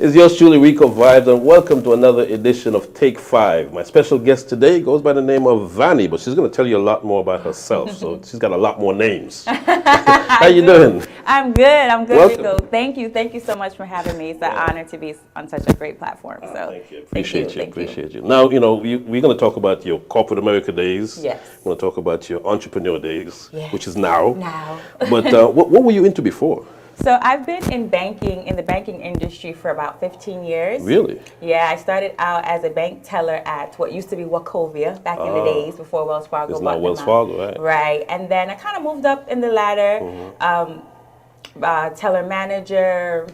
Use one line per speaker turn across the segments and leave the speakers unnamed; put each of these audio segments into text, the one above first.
It's yours truly, Ricovibes, and welcome to another edition of Take 5. My special guest today goes by the name of Vannie, but she's going to tell you a lot more about herself, so she's got a lot more names. How you doing?
I'm good. I'm good,
Welcome.
Rico. Thank you. Thank you so much for having me. It's an honor to be on such a great platform. So
Thank you. Appreciate you. Now, we're going to talk about your corporate America days.
Yes.
We're going to talk about your entrepreneur days, which is now.
Now.
But what were you into before?
So I've been in the banking industry for about 15 years.
Really?
Yeah, I started out as a bank teller at what used to be Wachovia back in the days before Wells Fargo.
It's now Wells Fargo, right?
Right, and then I kind of moved up in the ladder, teller manager,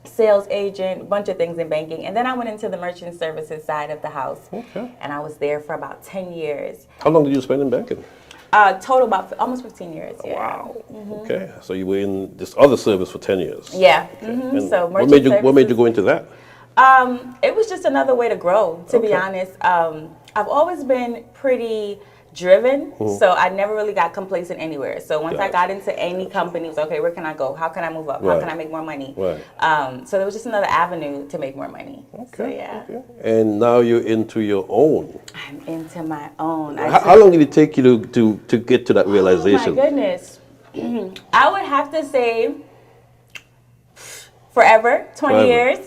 sales agent, a bunch of things in banking. And then I went into the merchant services side of the house.
Okay.
And I was there for about 10 years.
How long did you spend in banking?
Total about almost 15 years. Yeah.
Wow. Okay. So you were in this other service for 10 years.
Yeah.
Okay. And
So
what made you go into that?
It was just another way to grow, to be honest. I've always been pretty driven, so I never really got complacent anywhere. So once I got into any company, it was okay, where can I go? How can I move up? How can I make more money?
Right.
So there was just another avenue to make more money.
Okay.
So, yeah.
Okay. And now you're into your own.
I'm into my own.
How long did it take you to get to that realization?
Oh my goodness. I would have to say forever, 20 years.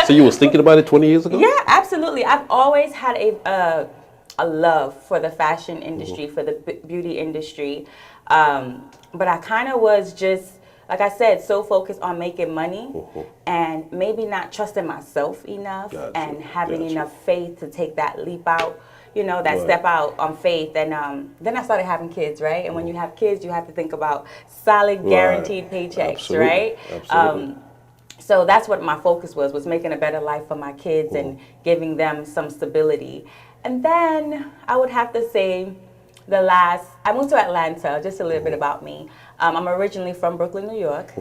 So you was thinking about it 20 years ago?
Yeah, absolutely. I've always had a love for the fashion industry, for the beauty industry. But I kind of was just, like I said, so focused on making money and maybe not trusting myself enough and having enough faith to take that leap out, that step out on faith. And then I started having kids, right? And when you have kids, you have to think about solid, guaranteed paychecks, right?
Absolutely.
So that's what my focus was making a better life for my kids and giving them some stability. And then I would have to say I moved to Atlanta, just a little bit about me. I'm originally from Brooklyn, New York.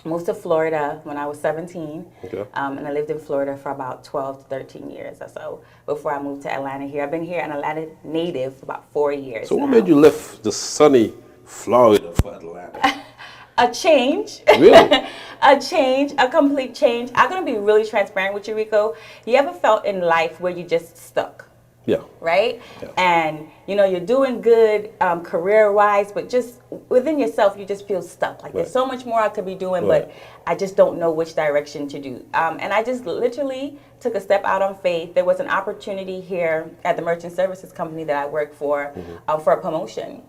Moved to Florida when I was 17.
Okay.
And I lived in Florida for about 12 to 13 years or so before I moved to Atlanta here. I've been here an Atlanta native for about 4 years.
So what made you left the sunny Florida for Atlanta?
A change.
Really?
A complete change. I'm going to be really transparent with you, Rico. You ever felt in life where you just stuck?
Yeah.
Right?
Yeah.
And, you're doing good career-wise, but just within yourself, you just feel stuck. Like there's so much more I could be doing, but I just don't know which direction to do. And I just literally took a step out on faith. There was an opportunity here at the merchant services company that I work for a promotion.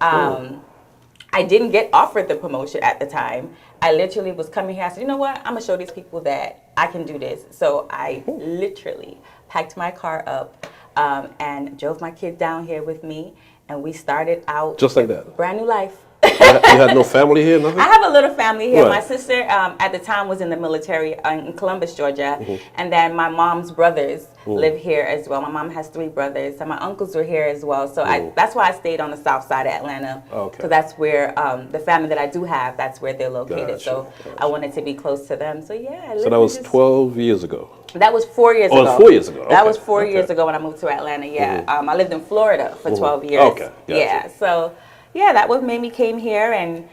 I didn't get offered the promotion at the time. I literally was coming here. I said, you know what? I'm going to show these people that I can do this. So I literally packed my car up and drove my kid down here with me. And we started out.
Just like that?
Brand new life.
You had no family here, nothing?
I have a little family here.
Right.
My sister at the time was in the military in Columbus, Georgia. And then my mom's brothers live here as well. My mom has 3 brothers. And my uncles were here as well. So that's why I stayed on the south side of Atlanta. Because that's where the family that I do have, that's where they're located. So I wanted to be close to them. So yeah.
So that was 12 years ago?
That was 4 years ago.
Oh, it was 4 years ago. Okay.
That was 4 years ago when I moved to Atlanta, yeah. I lived in Florida for 12 years.
Okay, gotcha.
Yeah, so yeah, that was made me came here and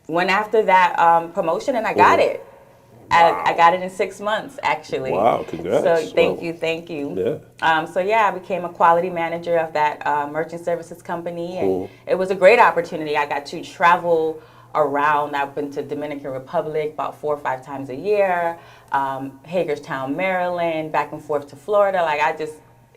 went after that promotion and I got it.
Wow.
I got it in 6 months, actually.
Wow, congrats.
So thank you.
Yeah.
So yeah, I became a quality manager of that merchant services company and it was a great opportunity. I got to travel around. I've been to Dominican Republic about 4 or 5 times a year, Hagerstown, Maryland, back and forth to Florida.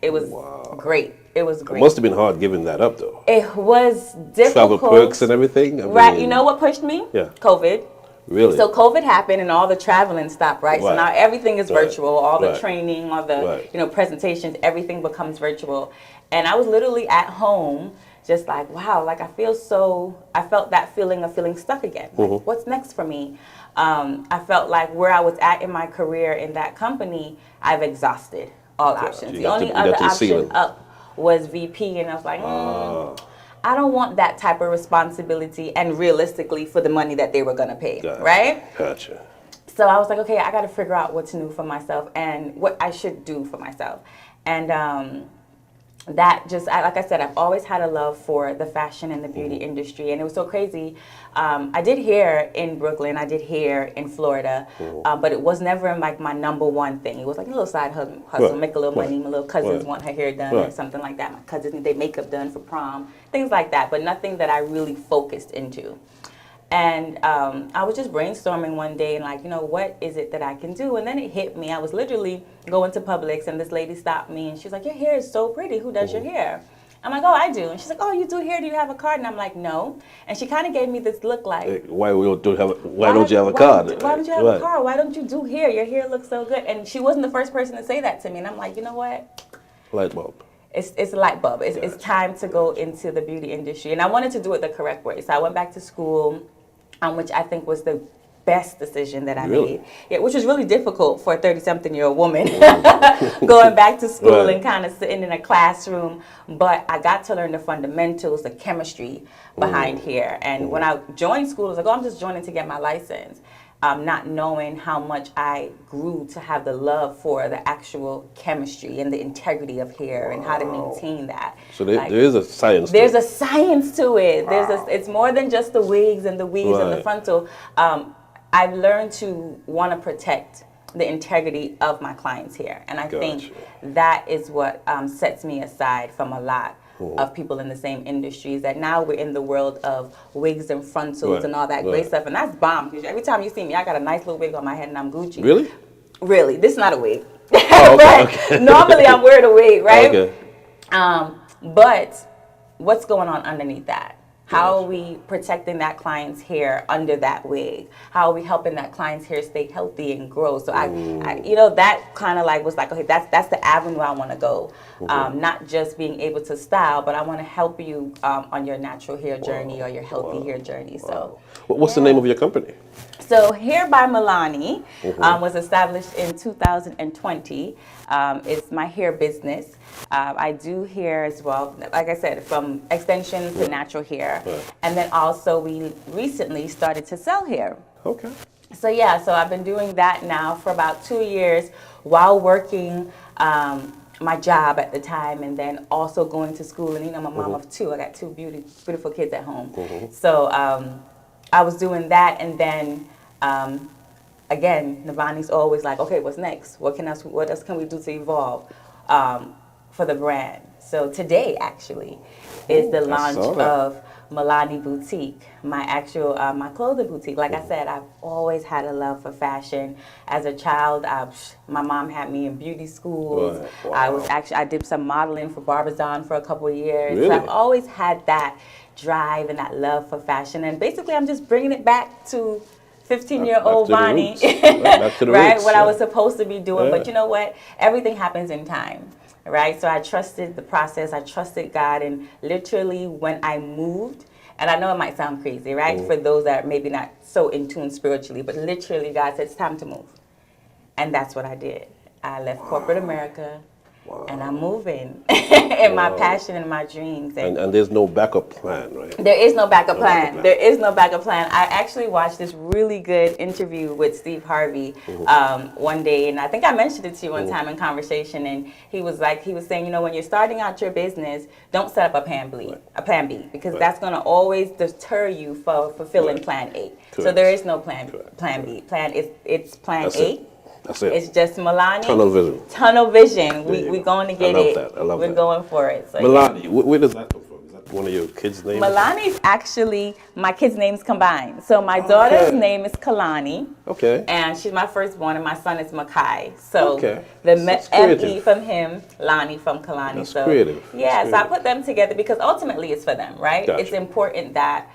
It was great. It was great.
It must have been hard giving that up, though.
It was difficult.
Travel perks and everything?
Right. You know what pushed me?
Yeah.
COVID.
Really?
So COVID happened and all the traveling stopped, right? So now everything is virtual. All the training, all the presentations, everything becomes virtual. And I was literally at home just like, wow, like I felt that feeling of feeling stuck again. Like, what's next for me? I felt like where I was at in my career in that company, I've exhausted all options. The only other option up was VP, and I was like, I don't want that type of responsibility and realistically for the money that they were going to pay, right?
Gotcha.
So I was like, okay, I got to figure out what's new for myself and what I should do for myself. And that just, like I said, I've always had a love for the fashion and the beauty industry. And it was so crazy. I did hair in Brooklyn. I did hair in Florida. But it was never like my number one thing. It was like a little side hustle, make a little money. My little cousins want her hair done or something like that. My cousins need their makeup done for prom, things like that. But nothing that I really focused into. And I was just brainstorming one day and like, what is it that I can do? And then it hit me. I was literally going to Publix and this lady stopped me and she's like, your hair is so pretty. Who does your hair? I'm like, oh, I do. And she's like, oh, you do hair? Do you have a card? And I'm like, no. And she kind of gave me this look like,
why don't you have a card?
Why don't you have a card? Why don't you do hair? Your hair looks so good. And she wasn't the first person to say that to me. And I'm like, you know what?
Light bulb.
It's a light bulb. It's time to go into the beauty industry. And I wanted to do it the correct way. So I went back to school, which I think was the best decision that I made. Yeah, which was really difficult for a 30-something-year-old woman going back to school and kind of sitting in a classroom. But I got to learn the fundamentals, the chemistry behind hair. And when I joined school, I was like, oh, I'm just joining to get my license. Not knowing how much I grew to have the love for the actual chemistry and the integrity of hair and how to maintain that.
So there is a science
to it. There's a science to it. It's more than just the wigs and the weaves and the frontal. I've learned to want to protect the integrity of my clients' hair. And I think that is what sets me aside from a lot of people in the same industries, that now we're in the world of wigs and frontals and all that great stuff, and that's bomb. Because every time you see me, I got a nice little wig on my head and I'm Gucci.
Really?
Really. This is not a wig.
Oh, okay.
Normally I'm wearing a wig, right? Okay. But what's going on underneath that? How are we protecting that client's hair under that wig? How are we helping that client's hair stay healthy and grow? So I that kind of like was like, okay, that's the avenue I want to go. Not just being able to style, but I want to help you on your natural hair journey or your healthy hair journey. So,
what's the name of your company?
So Hairbymehlani was established in 2020. It's my hair business. I do hair as well, like I said, from extensions to natural hair. And then also we recently started to sell hair.
Okay.
So yeah, so I've been doing that now for about 2 years while working my job at the time, and then also going to school. And I'm a mom of two. I got two beautiful kids at home. So I was doing that, and then again, Vannie's always like, okay, what's next? What else can we do to evolve for the brand? So today actually is the launch of Mehlani Boutique, my actual my clothing boutique. Like I said, I've always had a love for fashion. As a child, my mom had me in beauty schools. I did some modeling for Barbizon for a couple of years.
Really?
So I've always had that drive and that love for fashion. And basically, I'm just bringing it back to 15-year-old Vannie, right? What I was supposed to be doing. But you know what? Everything happens in time. Right, so I trusted the process, I trusted God, and literally when I moved, and I know it might sound crazy, right, for those that are maybe not so in tune spiritually, but literally God said, it's time to move. And that's what I did. I left corporate America, and I'm moving in my passion and my dreams.
And there's no backup plan, right?
There is no backup plan. There is no backup plan. I actually watched this really good interview with Steve Harvey one day, and I think I mentioned it to you one time in conversation, and he was saying, when you're starting out your business, don't set up a plan B, because that's going to always deter you for fulfilling plan A. Correct. So there is no plan B. It's plan A.
That's it.
It's just Mehlani.
Tunnel vision.
Tunnel vision. We're going to get it.
I love that.
We're going for it. So,
Mehlani, where does that come from? Is that one of your kids' names?
Mehlani's actually my kids' names combined. So my daughter's name is Kalani. Okay. And she's my firstborn, and my son is Makai. So the M-E from him, Lani from Kalani.
That's creative.
Yeah, so I put them together because ultimately it's for them, right? Gotcha. It's important that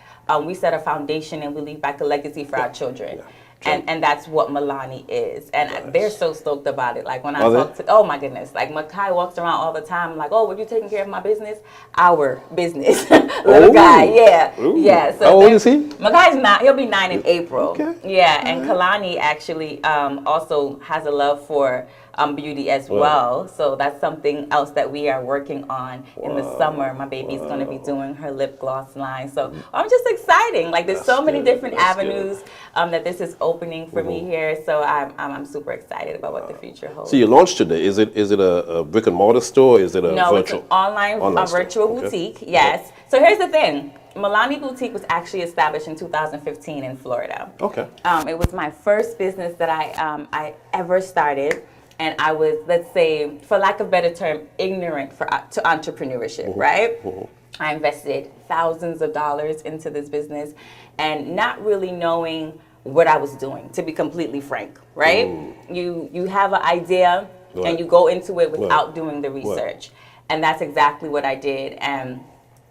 we set a foundation and we leave back a legacy for our children. Yeah. And that's what Mehlani is. And they're so stoked about it. Like when I talk to, oh my goodness, like Makai walks around all the time like, oh, were you taking care of my business? Our business. Little guy, yeah. Ooh. Yeah. So
how old is he?
Makai's he'll be 9 in April. Okay. Yeah, and Kalani actually also has a love for beauty as well. So that's something else that we are working on in the summer. My baby's going to be doing her lip gloss line. So I'm just exciting. Like there's so many different avenues that this is opening for me here. So I'm super excited about what the future holds.
So you launched today. Is it a brick and mortar store? Is it a
No,
virtual?
it's an online virtual boutique. Yes. So here's the thing. Mehlani Boutique was actually established in 2015 in Florida.
Okay.
It was my first business that I ever started. And I was, let's say, for lack of a better term, ignorant to entrepreneurship, right? I invested thousands of dollars into this business and not really knowing what I was doing, to be completely frank, right? You have an idea and you go into it without doing the research. And that's exactly what I did. And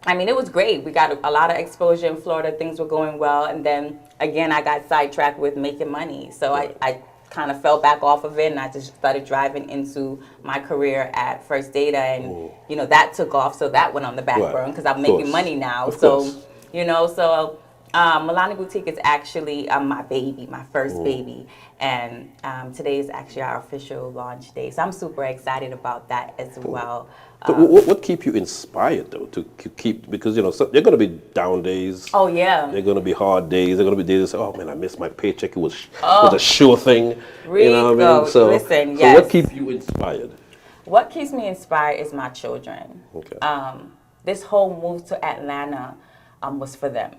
I mean, it was great. We got a lot of exposure in Florida. Things were going well. And then, again, I got sidetracked with making money. So I kind of fell back off of it, and I just started driving into my career at First Data, and you know that took off, so that went on the back burner because I'm making money now. So you know, so Mehlani Boutique is actually my baby, my first baby, and today is actually our official launch day. So I'm super excited about that as well.
So what keep you inspired though to keep, because you know there are going to be down days.
Oh yeah.
There are going to be hard days. There are going to be days that say, oh man, I missed my paycheck. It was a sure thing. You know what I mean? So
listen,
so what keeps you inspired?
What keeps me inspired is my children.
Okay.
This whole move to Atlanta was for them.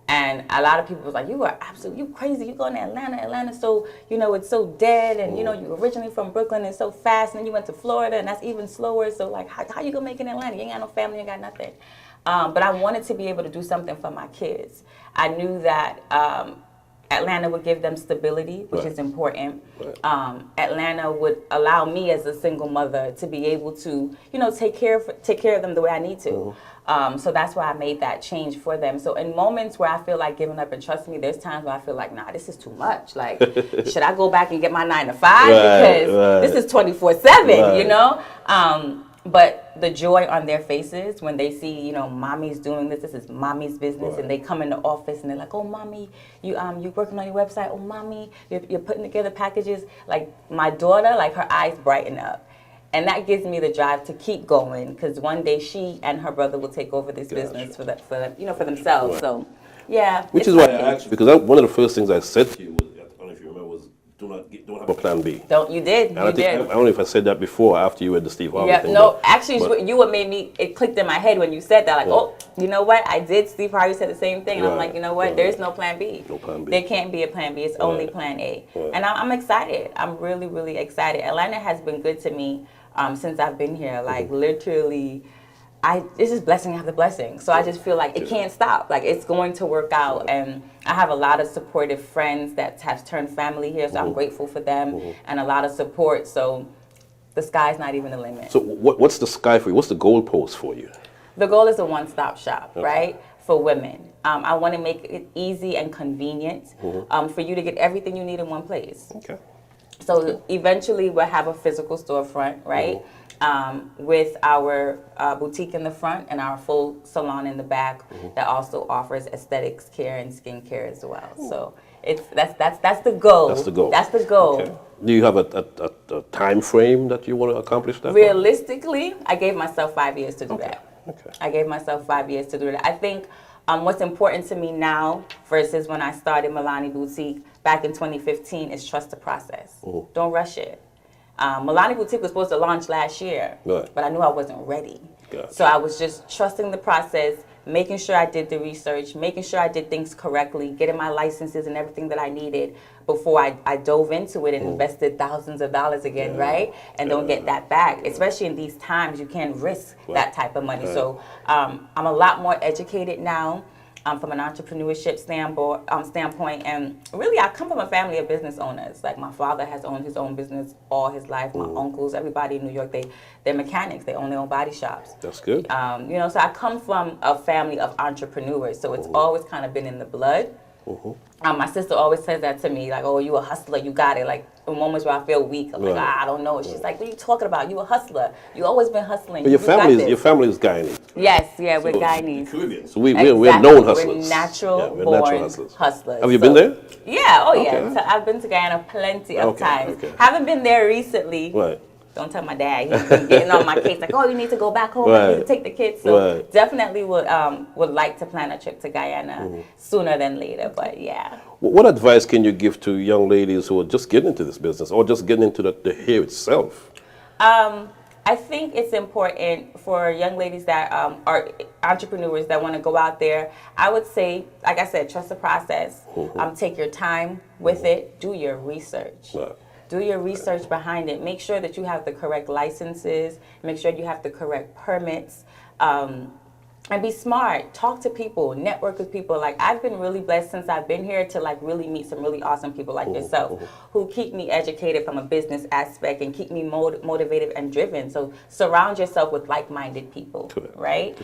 And a lot of people was like, you crazy, you going to Atlanta, so, you know, it's so dead, and, you know, you originally from Brooklyn, and it's so fast, and then you went to Florida, and that's even slower, so, like, how you going to make it in Atlanta? You ain't got no family, you ain't got nothing. But I wanted to be able to do something for my kids. I knew that Atlanta would give them stability, which is important. Atlanta would allow me as a single mother to be able to, you know, take care of them the way I need to. So that's why I made that change for them. So in moments where I feel like giving up, and trust me, there's times where I feel like, nah, this is too much. Like, should I go back and get my 9 to 5? Because this is 24/7, you know? But the joy on their faces when they see, you know, mommy's doing this is mommy's business, and they come in the office and they're like, oh, mommy, you working on your website? Oh, mommy, you're putting together packages. Like, my daughter, like, her eyes brighten up. And that gives me the drive to keep going, because one day she and her brother will take over this business for themselves. So, yeah.
Which is why I asked you, because one of the first things I said to you was, I don't know if you remember, was don't have a plan B.
You did.
I don't know if I said that before or after you had the Steve Harvey thing.
No, actually, you what made me, it clicked in my head when you said that. Like, oh, you know what? I did. Steve Harvey said the same thing. And I'm like, you know what? There's no plan B.
No plan B.
There can't be a plan B. It's only plan A. And I'm excited. I'm really, really excited. Atlanta has been good to me since I've been here. Like, literally, this is blessing after blessing. So I just feel like it can't stop. Like, it's going to work out. And I have a lot of supportive friends that have turned family here, so I'm grateful for them, and a lot of support. So the sky's not even the limit.
So what's the sky for you? What's the goalpost for you?
The goal is a one-stop shop, right, for women. I want to make it easy and convenient for you to get everything you need in one place.
Okay.
So eventually we'll have a physical storefront, right, with our boutique in the front and our full salon in the back that also offers aesthetics care and skincare as well. So that's the goal.
That's the goal.
That's the goal.
Okay. Do you have a time frame that you want to accomplish that?
Realistically, I gave myself 5 years to do that.
Okay.
I gave myself 5 years to do that. I think what's important to me now versus when I started Mehlani Boutique back in 2015 is trust the process. Don't rush it. Mehlani Boutique was supposed to launch last year, but I knew I wasn't ready.
Gotcha.
So I was just trusting the process, making sure I did the research, making sure I did things correctly, getting my licenses and everything that I needed before I dove into it and invested thousands of dollars again, right? And don't get that back. Especially in these times, you can't risk that type of money. So I'm a lot more educated now from an entrepreneurship standpoint. And really, I come from a family of business owners. Like, my father has owned his own business all his life. My uncles, everybody in New York, they're mechanics. They own their own body shops.
That's good.
You know, so I come from a family of entrepreneurs. So it's always kind of been in the blood. My sister always says that to me, like, oh, you a hustler, you got it. Like, moments where I feel weak. I'm like, I don't know. She's like, what are you talking about? You a hustler. You always been hustling.
But your family is Guyanese.
Yes, yeah, we're Guyanese.
Caribbean. So we're known hustlers.
We're natural
we're
born
natural hustlers. Have you been there?
Yeah, yeah.
Okay.
So I've been to Guyana plenty of times.
Okay.
Haven't been there recently.
Right.
Don't tell my dad. He's been getting on my case like, oh, you need to go back home. I need to take the kids. So definitely would like to plan a trip to Guyana sooner than later. But yeah.
What advice can you give to young ladies who are just getting into this business or just getting into the hair itself?
I think it's important for young ladies that are entrepreneurs that want to go out there. I would say, like I said, trust the process. Take your time with it. Do your research. Do your research behind it. Make sure that you have the correct licenses. Make sure you have the correct permits. And be smart. Talk to people. Network with people. Like, I've been really blessed since I've been here to, like, really meet some really awesome people like yourself who keep me educated from a business aspect and keep me motivated and driven. So surround yourself with like-minded people, right?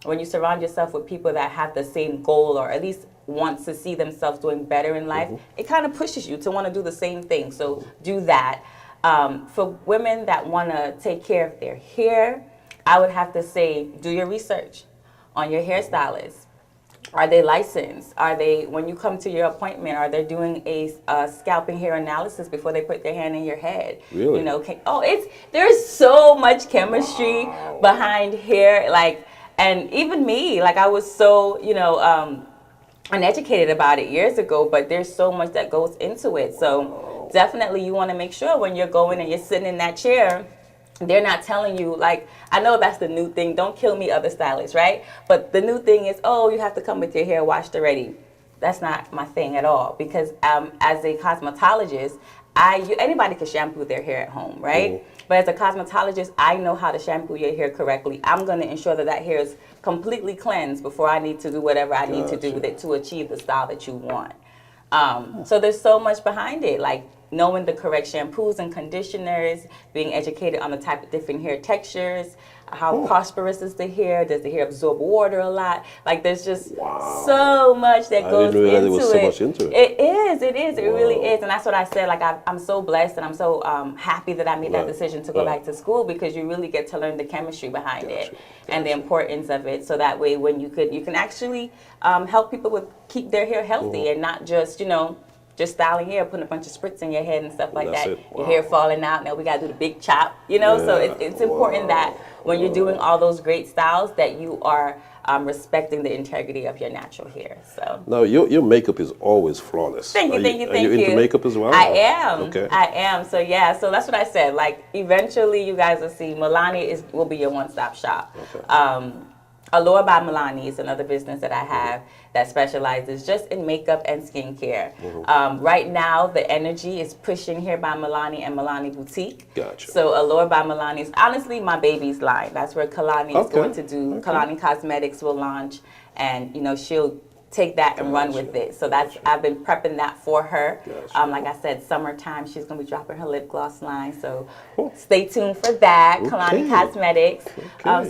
When you surround yourself with people that have the same goal or at least wants to see themselves doing better in life, it kind of pushes you to want to do the same thing. So do that. For women that want to take care of their hair, I would have to say, do your research on your hairstylist. Are they licensed? Are they, when you come to your appointment, are they doing a scalping hair analysis before they put their hand in your head?
Really?
You know, there's so much chemistry behind hair, like, and even me, like, I was so, uneducated about it years ago, but there's so much that goes into it. So definitely you want to make sure when you're going and you're sitting in that chair, they're not telling you, like, I know that's the new thing. Don't kill me, other stylists, right? But the new thing is, oh, you have to come with your hair washed already. That's not my thing at all. Because as a cosmetologist, anybody can shampoo their hair at home, right? But as a cosmetologist, I know how to shampoo your hair correctly. I'm going to ensure that that hair is completely cleansed before I need to do whatever I need to do with it to achieve the style that you want. So there's so much behind it, like knowing the correct shampoos and conditioners, being educated on the type of different hair textures, how prosperous is the hair, does the hair absorb water a lot? Like, there's just so much that goes into it. I didn't realize there was so much into it. It is, it really is. And that's what I said, like, I'm so blessed and I'm so happy that I made that decision to go back to school, because you really get to learn the chemistry behind it and the importance of it. So that way, when you can actually help people keep their hair healthy and not just, just styling hair, putting a bunch of spritz in your head and stuff like that. Your hair falling out. Now we got to do the big chop, So it's important that when you're doing all those great styles that you are respecting the integrity of your natural hair. So
now your makeup is always flawless.
Thank you.
Are you into makeup as well?
I am.
Okay.
I am. So yeah. So that's what I said. Like, eventually you guys will see Mehlani will be your one-stop shop. Okay. Allure by Mehlani is another business that I have that specializes just in makeup and skincare. Right now, the energy is pushing Hairbymehlani and Mehlani Boutique.
Gotcha.
So Allure by Mehlani is honestly my baby's line. That's where Kalani is going to do. Kalani Cosmetics will launch, and she'll take that and run with it. So I've been prepping that for her. Like I said, summertime, she's going to be dropping her lip gloss line. So stay tuned for that. Kalani Cosmetics.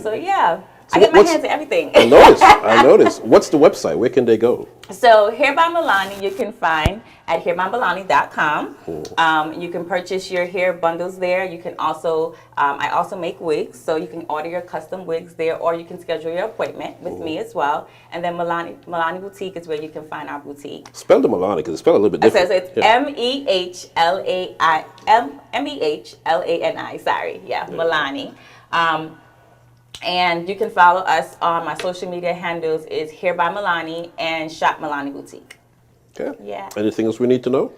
So yeah. So I get my hands in everything.
I noticed. What's the website? Where can they go?
So Hairbymehlani you can find at hairbymehlani.com. You can purchase your hair bundles there. You can also, I also make wigs, so you can order your custom wigs there, or you can schedule your appointment with me as well. And then Mehlani Boutique is where you can find our boutique. Spell the Mehlani, because it's spelled a little bit different. So it's Mehlani. Sorry, Mehlani. And you can follow us on my social media handles is Hairbymehlani and Shop Mehlani Boutique.
Okay.
Yeah.
Anything else we need to know?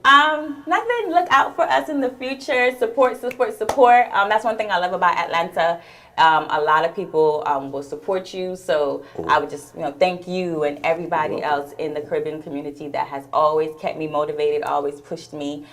Nothing. Look out for us in the future. Support. That's one thing I love about Atlanta. A lot of people will support you. So I would just thank you and everybody else in the Caribbean community that has always kept me motivated, always pushed me.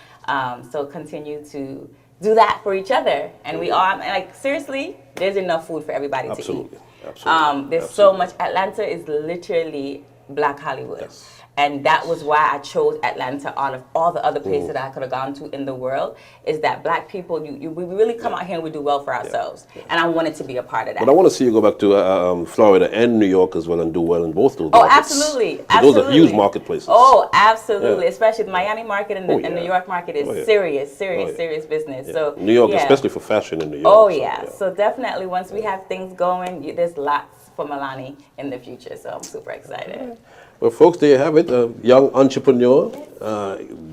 So continue to do that for each other, and we all, like, seriously, there's enough food for everybody to eat. Absolutely.
There's
so much. Atlanta is literally Black Hollywood. And that was why I chose Atlanta out of all the other places that I could have gone to in the world, is that black people, we really come out here and we do well for ourselves. And I wanted to be a part of that.
But I want to see you go back to Florida and New York as well and do well in both those markets.
Absolutely.
Those are huge marketplaces.
Oh, absolutely. Especially the Miami market and the New York market is serious business. So
New York, especially for fashion in New York.
Oh, so definitely once we have things going, there's lots for Mehlani in the future. So I'm super excited.
Well, folks, there you have it. A young entrepreneur,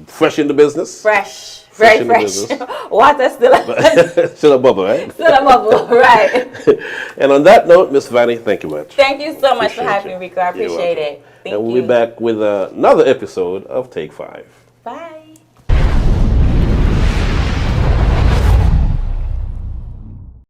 fresh in the business.
Very fresh. Water
still a bubble, right?
Still a bubble, right.
And on that note, Miss Vannie, thank you much.
Thank you so much for having me, Rico. I appreciate it. Thank you.
And we'll be back with another episode of Take 5.